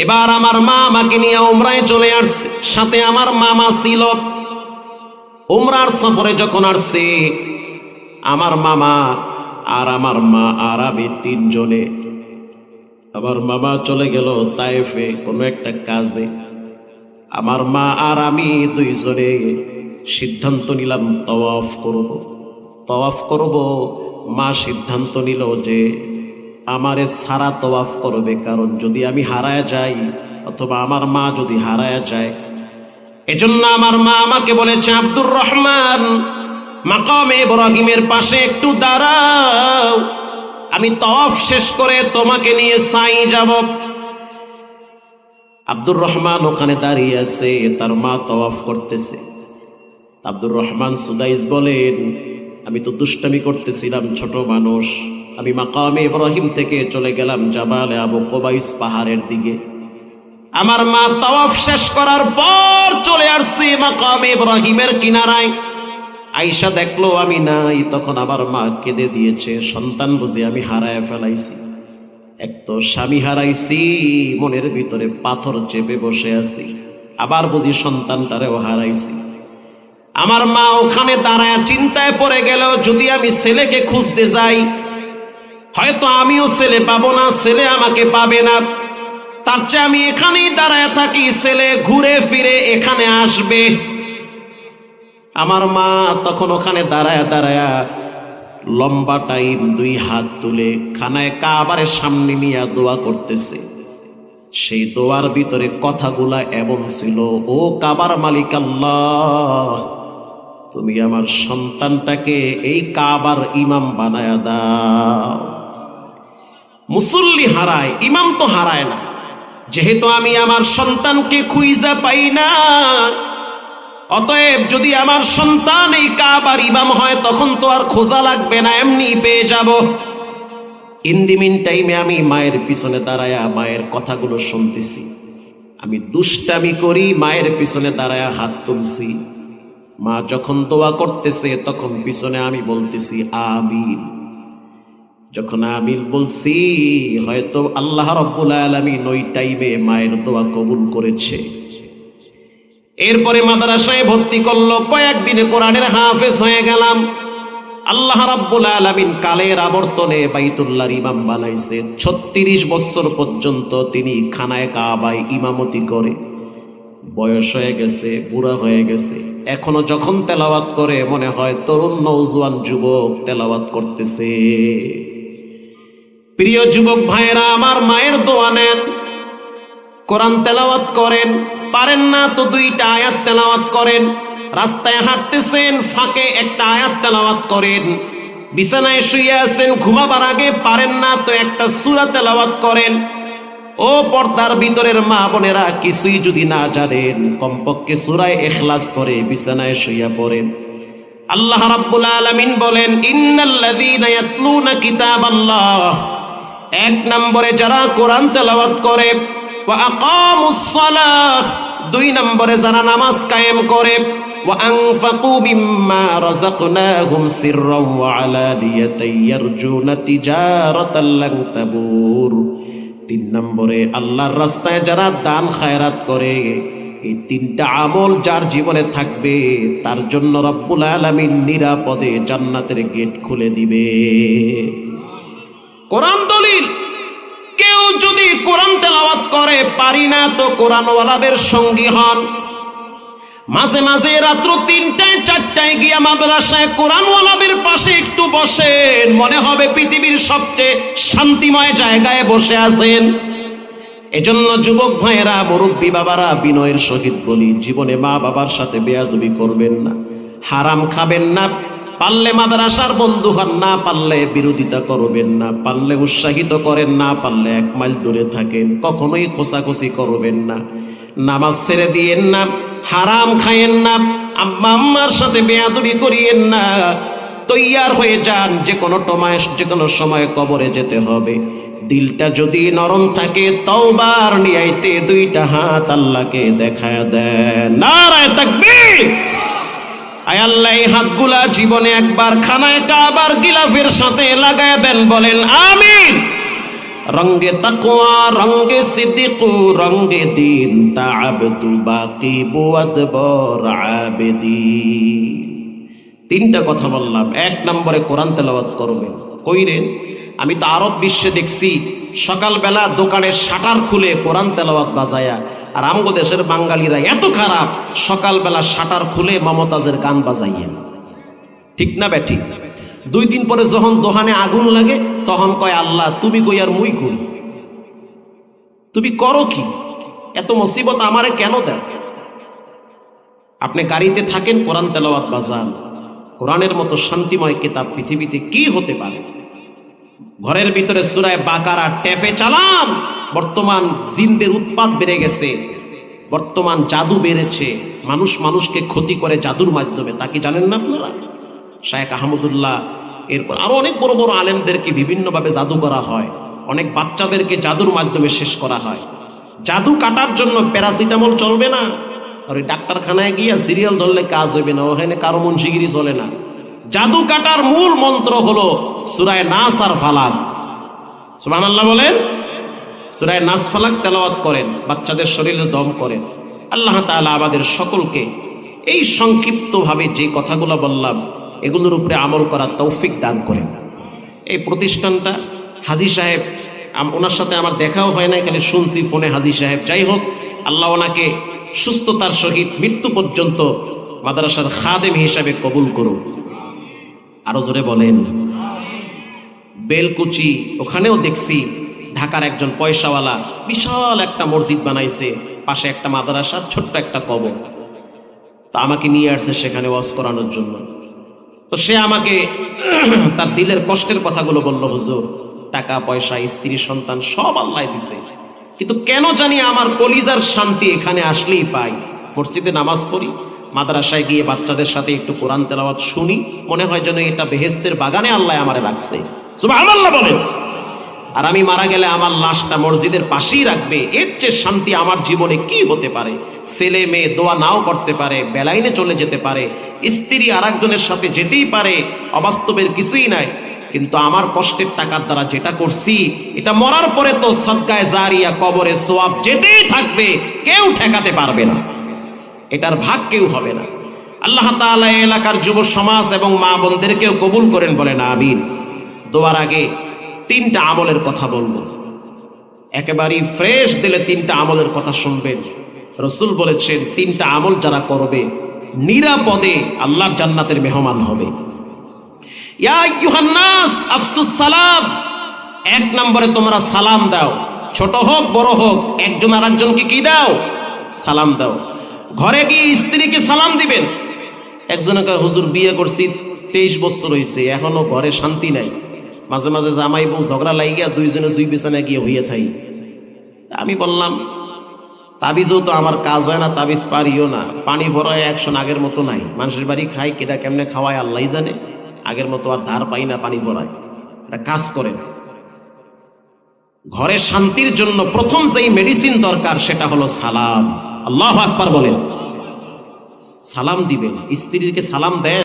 এবার আমার মা আমাকে নিয়ে উমরায় চলে আসছে, সাথে আমার মামা ছিল। উমরার সফরে যখন আসছে আমার মামা আর আমার মা আর আমি তিনজনে, আমার মামা চলে গেল তায়েফে কোনো একটা কাজে। আমার মা আর আমি দুইজনে সিদ্ধান্ত নিলাম তাওয়াফ করব। তাওয়াফ করব। মা সিদ্ধান্ত নিল যে আমারে সারা তাওয়াফ করবে, কারণ যদি আমি হারায় যাই অথবা আমার মা যদি হারায় যায়। এজন্য আমার মা আমাকে বলেছে, আব্দুর রহমান, মাকামে ইব্রাহিমের পাশে একটু দাঁড়াও, আমি তাওয়াফ শেষ করে তোমাকে নিয়ে সাই যাব। আব্দুর রহমান ওখানে দাঁড়িয়ে আছে, তার মা তাওয়াফ করতেছে। আব্দুর রহমান সুদাইস বলেন, আমি তো দুষ্টামি করতেছিলাম, ছোট মানুষ। আমি মাকামে ইব্রাহিম থেকে চলে গেলাম জাবালে আবু কুবাইস পাহাড়ের দিকে। আমার মা তাওয়াফ শেষ করার পর চলে আসছে মাকামে ইব্রাহিমের কিনারায়। আয়েশা দেখলো আমি নাই, তখন আমার মা কেঁদে দিয়েছে। সন্তান বুঝে আমি হারায় ফেলাইছি, এক তো স্বামী হারাইছি, মনের ভিতরে পাথর চেপে বসে আছি, আবার বুঝি সন্তানটারেও হারাইছি। আমার মা ওখানে দাঁড়ায় চিন্তায় পড়ে গেল, যদি আমি ছেলেকে খুঁজতে যাই হয়তো আমিও ছেলে পাবো না, ছেলে আমাকে পাবে না, তার চেয়ে আমি এখানেই দাঁড়ায় থাকি, ছেলে ঘুরে ফিরে এখানে আসবে। আমার মা তখন ওখানে দাঁড়ায় দাঁড়ায় লম্বা টাইম দুই হাত তুলে খানায় কাবার সামনে নিয়ে দোয়া করতেছে। সেই দোয়ার ভিতরে কথাগুলা এমন ছিল, ও কাবার মালিক আল্লাহ, তুমি আমার সন্তানটাকে এই কাবার ইমাম বানায়া দাও। মুসল্লি হারায়, ইমাম তো হারায় না। যেহেতু আমি আমার সন্তানকে খুঁজে পাই না, অতএব যদি আমার সন্তান এই কাবার ইমাম হয় তখন তো আর খোঁজা লাগবে না, এমনি পেয়ে যাব। ইন দি মিন টাইমে আমি মায়ের পিছনে দাঁড়ায়া মায়ের কথাগুলো শুনতেছি। আমি দুষ্টামি করি, মায়ের পিছনে দাঁড়ায়া হাত তুলছি। মা যখন দোয়া করতেছে তখন পিছনে আমি বলতেছি আমিন। যখন আমিন বলছি, হয়তো আল্লাহ রাব্বুল আলামিন ওই টাইমে মায়ের দোয়া কবুল করেছে। এরপরে মাদ্রাসায় ভর্তি করলো, কয়েকদিনে কোরআনের হাফেজ হয়ে গেলাম। আল্লাহ রাব্বুল আলামিন কালের আবর্তনে বাইতুল্লাহর ইমাম বানাইছে। 36 বছর পর্যন্ত তিনি খানায় কাবায় ইমামতি করে। বয়স হয়ে গেছে, বুড়া হয়ে গেছে, এখনো যখন তেলাওয়াত করে মনে হয় তরুণ নওজোয়ান যুবক তেলাওয়াত করতেছে। প্রিয় যুবক ভাইরা, আমার মায়ের দোয়া নেন, কোরআন তেলাওয়াত করেন, পারেন না তো 2টা আয়াত তেলাওয়াত করেন। রাস্তায় হাঁটতেছেন, ফাঁকে একটা আয়াত তেলাওয়াত করেন। বিছানায় শুয়ে আছেন, ঘুমাবার আগে পারেন না তো একটা সূরা তেলাওয়াত করেন। ও পর্দার ভিতরের মা বোনেরা, কিছুই যদি না জানেন কমপক্ষে সূরা ইখলাস করে বিছানায় শুয়ে পড়েন। আল্লাহ রাব্বুল আলামিন বলেন, ইন্নাল্লাযীনা ইয়াতলুনা কিতাবাল্লাহ, 1 নম্বরে যারা কোরআন তেলাওয়াত করে, ওয়া আকামুস সালাহ, 2 নম্বরে যারা নামাজ কায়েম করে, ওয়া আনফাকু মিম্মা রাযাকনাহুম সিররাও ওয়া আলানিয়াতান ইয়ারজুনা তিজারাতাল লান তাবুর, 3 নম্বরে আল্লাহর রাস্তায় যারা দান খায়রাত করে। এই 3টা আমল যার জীবনে থাকবে তার জন্য রব্বুল আলামিন নিরাপদে জান্নাতের গেট খুলে দিবে। কোরআন দলিল। কেউ যদি কোরআন তেলাওয়াত করে, পারি না তো কোরআনওয়ালাদের সঙ্গী হন। মাঝে মাঝে রাত্র 3টায় 4টায় গিয়া মাদ্রাসায় কোরআনওয়ালাদের পাশে একটু বসেন, মনে হবে পৃথিবীর সবচেয়ে শান্তিময় জায়গায় বসে আছেন। এজন্য যুবক ভাইয়েরা, মুরব্বী বাবারা, বিনয়ের সহিত বলি, জীবনে মা বাবার সাথে বেয়াদবি করবেন না, হারাম খাবেন না। পারলে মাদ্রাসার বন্ধু হন, না পারলে বিরোধিতা করবেন না, পারলে উৎসাহিত করেন, না পারলে 1 মাইল দূরে থাকেন। কখনোই খোসাখুসি করবেন না, নামাজ ছেড়ে দিয়েন না, হারাম খায়েন না, আম্মা আম্মার সাথে বেয়াদবি করিয়েন না। তৈয়ার হয়ে যান, যে কোনো সময় কবরে যেতে হবে। দিলটা যদি নরম থাকে, তওবার নিয়াইতে 2টা হাত আল্লাহকে দেখায়া দেন। নারায়ে তাকবীর। আয় আল্লাহ, এই হাতগুলা জীবনে একবার খানায় কাবার গিলাফের সাথে লাগায়া দেন, বলেন আমিন। রঙ্গে তাকওয়া রঙ্গে সিদ্দিক রঙ্গে দিন তাআবদু বাকি বুয়াদবর আবেদিন। তিনটা কথা বললাম। এক নম্বরে কোরআন তেলাওয়াত করবেন। কইরেন? আমি তো আরব বিশ্বে দেখছি সকালবেলা দোকানের শাটার খুলে কোরআন তেলাওয়াত বাজায়া, আর আমগো দেশের বাঙালিরা এত খারাপ, সকালবেলা শাটার খুলে মমতাজের গান বাজাইয়া। ঠিক না বেঠিক? 2 দিন পরে যখন দোকানে আগুন লাগে তখন কয় আল্লাহ তুমি কই আর মুই কই, তুমি করো কি? এত মুসিবত আমারে কেন দেন? আপনি গাড়িতে থাকেন, কোরআন তেলাওয়াত বাজান। কোরআনের মতো শান্তিময় কিতাব পৃথিবীতে কি হতে পারে? ঘরের ভিতরে সূরা বাকারা টেপে চালান। বর্তমান জিনদের উৎপাত বেড়ে গেছে, বর্তমান জাদু বেড়েছে, মানুষ মানুষকে ক্ষতি করে জাদুর মাধ্যমে। তা কি জানেন না আপনারা? শায়েখ আহমদুল্লাহ, এরপর আরো অনেক বড় বড় আলেমদেরকে বিভিন্নভাবে জাদু করা হয়, অনেক বাচ্চাদেরকে জাদুর মাধ্যমে শেষ করা হয়। জাদু কাটার জন্য প্যারাসিটামল চলবে না, আর ওই ডাক্তারখানায় গিয়ে সিরিয়াল ধরলে কাজ হইবে না, ওখানে কারো মুন্সিগিরি চলে না। জাদু কাটার মূল মন্ত্র হলো সূরা নাস আর ফালাক। সুবহানাল্লাহ বলেন। সূরা নাস ফালাক তেলাওয়াত করেন, বাচ্চাদের শরীরে দম করেন। আল্লাহ তাআলা আমাদের সকলকে এই সংক্ষিপ্তভাবে যে কথাগুলো বললাম এগুলোর উপরে আমল করার তৌফিক দান করেন। এই প্রতিষ্ঠানটা হাজী সাহেব, ওনার সাথে আমার দেখাও হয় না, খালি শুনছি ফোনে হাজী সাহেব। যাই হোক, আল্লাহ ওনাকে সুস্থতার সহিত মৃত্যু পর্যন্ত মাদ্রাসার খাদেম হিসাবে কবুল করুন। আরো জোরে বলেন। বেলকুচি, ওখানেও দেখছি ঢাকার একজন পয়সাওয়ালা বিশাল একটা মসজিদ বানাইছে, পাশে একটা মাদ্রাসা, ছোট্ট একটা কবর। তা আমাকে নিয়ে আসছে সেখানে ওয়াজ করানোর জন্য। তো সে আমাকে তার দিলের কষ্টের কথাগুলো বলল, হুজুর টাকা পয়সা স্ত্রী সন্তান সব আল্লাহ দিছে, কিন্তু কেন জানি আমার কলিজার শান্তি এখানে আসলেই পাই। মসজিদে নামাজ পড়ি, মাদ্রাসায় গিয়ে বাচ্চাদের সাথে একটু কোরআন তেলাওয়াত শুনি, মনে হয় যেন এটা বেহেশতের বাগানে আল্লাহ আমারে রাখছে। সুবহানাল্লাহ বলেন। আর আমি মারা গেলে আমার লাশটা মসজিদের পাশেই রাখবে, এর চেয়ে শান্তি আমার জীবনে কি হতে পারে? ছেলে মেয়ে দোয়া নাও করতে পারে, বেলাইনে চলে যেতে পারে, স্ত্রী আরেকজনের সাথে যেতেই পারে, অবাস্তবের কিছুই নাই, কিন্তু আমার কষ্টের টাকার দ্বারা যেটা করছি এটা মরার পরে তো সদকায়ে জারিয়া, কবরে সওয়াব যেতেই থাকবে, কেউ ঠেকাতে পারবে না, এটার ভাগ কেউ হবে না। আল্লাহ তাআলা এলাকার যুব সমাজ এবং মা বোনদেরকেও কবুল করেন, বলেন আমিন। দোয়ার আগে 3টা আমলের কথা বলবো, একেবারেই ফ্রেশ দিলে 3টা আমলের কথা শুনবেন। রাসূল বলেছেন 3টা আমল যারা করবে নিরাপদে আল্লাহর জান্নাতের মেহমান হবে। ইয়া আইয়ুহান নাস আফসুস সালাম। 1 নম্বরে তোমরা সালাম দাও, ছোট হোক বড় হোক, একজন আরেকজনকে কি দাও? সালাম দাও। ঘরে গিয়ে স্ত্রীকে সালাম দিবেন। একজনকে, হুজুর বিয়ে করছি 23 বছর হয়েছে, এখনো ঘরে শান্তি নাই, মাঝে মাঝে জামাই বউ ঝগড়া লাগিয়া 2 জনে 2 বিছানায় গিয়ে হইয়া থাকি। আমি বললাম তাবিজও তো আমার কাজ হয় না, তাবিজ পারিও না, পানি ভরায় অ্যাকশন আগের মতো নাই, মানুষের বাড়ি খাই, কেটা কেমনে খাওয়ায় আল্লাহই জানে, আগের মতো আর ধার পাই না পানি ভরায়। এটা কাজ করে। ঘরে শান্তির জন্য প্রথম যেই মেডিসিন দরকার সেটা হলো সালাম। আল্লাহু আকবার বলেন। সালাম দিবেন। স্ত্রীকে সালাম দেয়